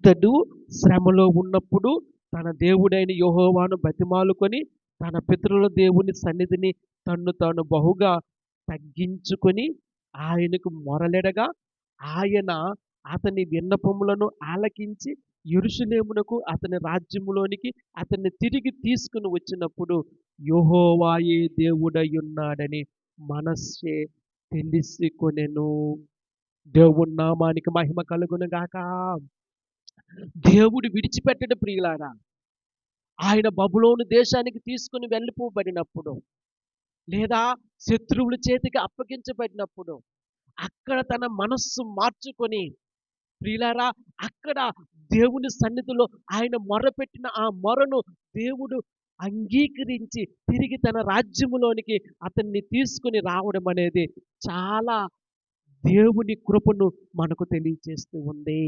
అతడు శ్రమలో ఉన్నప్పుడు తన దేవుడైన యెహోవాను బతిమాలుకొని తన పితరుల దేవుని సన్నిధిని తన్ను తాను బహుగా తగ్గించుకొని ఆయనకు మొరలెడగా ఆయన అతని విన్నపములను ఆలకించి యెరూషలేమునకు అతని రాజ్యములోనికి అతన్ని తిరిగి తీసుకుని వచ్చినప్పుడు యెహోవాయే దేవుడయ్యున్నాడని మనష్షే తెలిసికొనెను. దేవుని నామానికి మహిమ కలుగును గాక. దేవుడు విడిచిపెట్టడు ప్రియులారా. ఆయన బబులోను దేశానికి తీసుకుని వెళ్ళిపోబడినప్పుడు లేదా శత్రువుల చేతికి అప్పగించబడినప్పుడు అక్కడ తన మనస్సు మార్చుకొని ప్రియులారా అక్కడ దేవుని సన్నిధిలో ఆయన మొరపెట్టిన ఆ మొరను దేవుడు అంగీకరించి తిరిగి తన రాజ్యములోనికి అతన్ని తీసుకుని రావడం అనేది చాలా దేవుని కృపను మనకు తెలియజేస్తూ ఉంది.